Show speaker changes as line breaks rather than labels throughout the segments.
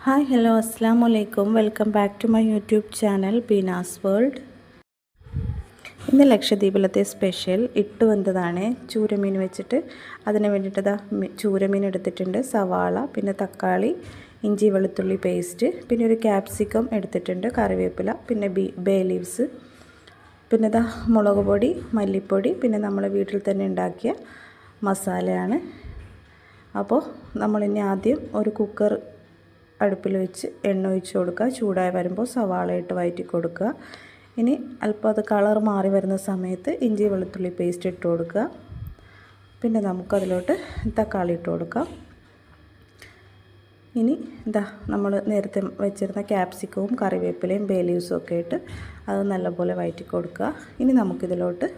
Hi hello അസ്സാമു അലൈക്കും. Welcome back to my YouTube channel Beena's world. ഇന്ന് ലക്ഷദ്വീപിലത്തെ സ്പെഷ്യൽ ഇട്ട് വന്നതാണ് ചൂരമീൻ വെച്ചിട്ട്. അതിന് വേണ്ടിയിട്ട് ചൂരമീൻ എടുത്തിട്ടുണ്ട്, സവാള, പിന്നെ തക്കാളി, ഇഞ്ചി വെളുത്തുള്ളി പേസ്റ്റ്, പിന്നെ ഒരു ക്യാപ്സിക്കം എടുത്തിട്ടുണ്ട്, കറിവേപ്പില, പിന്നെ ബേ ലീവ്സ്, പിന്നെ മുളക് പൊടി, മല്ലിപ്പൊടി, പിന്നെ നമ്മൾ വീട്ടിൽ തന്നെ ഉണ്ടാക്കിയ മസാലയാണ്. അപ്പോൾ നമ്മളിനി ആദ്യം ഒരു കുക്കർ അടുപ്പിൽ വെച്ച് എണ്ണ ഒഴിച്ച് കൊടുക്കുക. ചൂടായി വരുമ്പോൾ സവാള ഇട്ട് വഴറ്റി കൊടുക്കുക. ഇനി അല്പം അത് കളർ മാറി വരുന്ന സമയത്ത് ഇഞ്ചി വെളുത്തുള്ളി പേസ്റ്റ് ഇട്ട് കൊടുക്കുക. പിന്നെ നമുക്കതിലോട്ട് തക്കാളി ഇട്ട് കൊടുക്കാം. ഇനി നമ്മൾ നേരത്തെ വെച്ചിരുന്ന ക്യാപ്സിക്കവും കറിവേപ്പിലയും ബേ ലീവ്സും ഒക്കെ ഇട്ട് അത് നല്ലപോലെ വഴറ്റി കൊടുക്കുക. ഇനി നമുക്കിതിലോട്ട്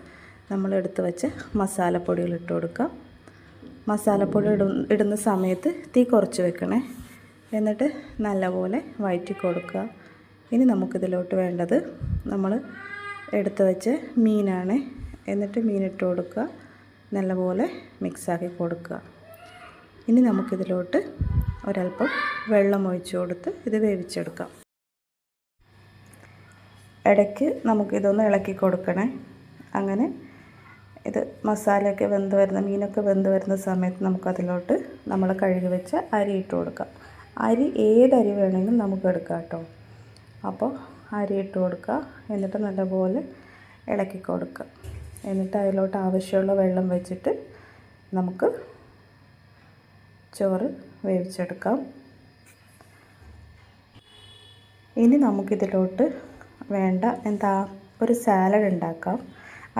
നമ്മൾ എടുത്ത് വെച്ച മസാലപ്പൊടികൾ ഇട്ട് കൊടുക്കാം. മസാലപ്പൊടി ഇടുന്ന സമയത്ത് തീ കുറച്ച് വെക്കണേ. എന്നിട്ട് നല്ലപോലെ വഴറ്റി കൊടുക്കുക. ഇനി നമുക്കിതിലോട്ട് വേണ്ടത് നമ്മൾ എടുത്ത് വെച്ച മീനാണ്. എന്നിട്ട് മീനിട്ട് കൊടുക്കുക, നല്ലപോലെ മിക്സാക്കി കൊടുക്കുക. ഇനി നമുക്കിതിലോട്ട് ഒരല്പം വെള്ളം ഒഴിച്ച് കൊടുത്ത് ഇത് വേവിച്ചെടുക്കാം. ഇടയ്ക്ക് നമുക്കിതൊന്ന് ഇളക്കി കൊടുക്കണേ. അങ്ങനെ ഇത് മസാലയൊക്കെ വെന്ത് വരുന്ന മീനൊക്കെ വെന്ത് വരുന്ന സമയത്ത് നമുക്കതിലോട്ട് നമ്മൾ കഴുകി വെച്ച അരി ഇട്ട് കൊടുക്കാം. അരി ഏതരി വേണമെങ്കിലും നമുക്ക് എടുക്കാം കേട്ടോ. അപ്പോൾ അരി ഇട്ട് കൊടുക്കുക. എന്നിട്ട് നല്ലപോലെ ഇളക്കി കൊടുക്കുക. എന്നിട്ട് അതിലോട്ട് ആവശ്യമുള്ള വെള്ളം വെച്ചിട്ട് നമുക്ക് ചോറ് വേവിച്ചെടുക്കാം. ഇനി നമുക്കിതിലോട്ട് വേണ്ട ഒരു സാലഡ് ഉണ്ടാക്കാം.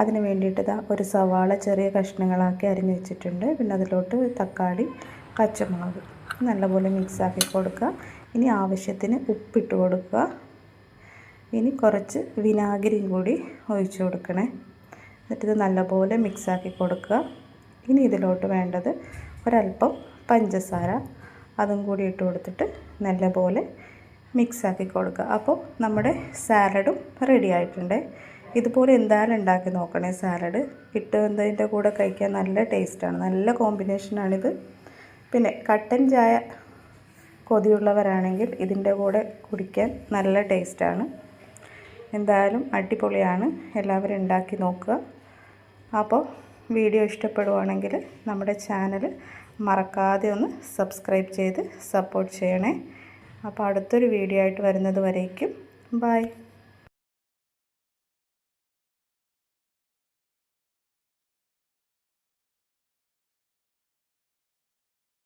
അതിന് വേണ്ടിയിട്ട് ഒരു സവാള ചെറിയ കഷ്ണങ്ങളാക്കി അരിഞ്ഞ് വെച്ചിട്ടുണ്ട്. പിന്നെ അതിലോട്ട് തക്കാളി, പച്ചമുളക് നല്ലപോലെ മിക്സാക്കി കൊടുക്കുക. ഇനി ആവശ്യത്തിന് ഉപ്പിട്ട് കൊടുക്കുക. ഇനി കുറച്ച് വിനാഗിരിയും കൂടി ഒഴിച്ച് കൊടുക്കണേ. എന്നിട്ടിത് നല്ലപോലെ മിക്സാക്കി കൊടുക്കുക. ഇനി ഇതിലോട്ട് വേണ്ടത് ഒരല്പം പഞ്ചസാര, അതും കൂടി ഇട്ട് കൊടുത്തിട്ട് നല്ലപോലെ മിക്സാക്കി കൊടുക്കുക. അപ്പോൾ നമ്മുടെ സാലഡും റെഡി ആയിട്ടുണ്ട്. ഇതുപോലെ എന്തായാലും ഉണ്ടാക്കി നോക്കണേ. സാലഡ് ഇട്ട് വന്നതിൻ്റെ കൂടെ കഴിക്കാൻ നല്ല ടേസ്റ്റാണ്, നല്ല കോമ്പിനേഷനാണിത്. പിന്നെ കട്ടൻ ചായ കൊതിയുള്ളവരാണെങ്കിൽ ഇതിൻ്റെ കൂടെ കുടിക്കാൻ നല്ല ടേസ്റ്റാണ്. എന്തായാലും അടിപൊളിയാണ്. എല്ലാവരും ഉണ്ടാക്കി നോക്കുക. അപ്പോൾ വീഡിയോ ഇഷ്ടപ്പെടുവാണെങ്കിൽ നമ്മുടെ ചാനൽ മറക്കാതെ ഒന്ന് സബ്സ്ക്രൈബ് ചെയ്ത് സപ്പോർട്ട് ചെയ്യണേ. അപ്പോൾ അടുത്തൊരു വീഡിയോ ആയിട്ട് വരുന്നത് വരേക്കും ബൈ.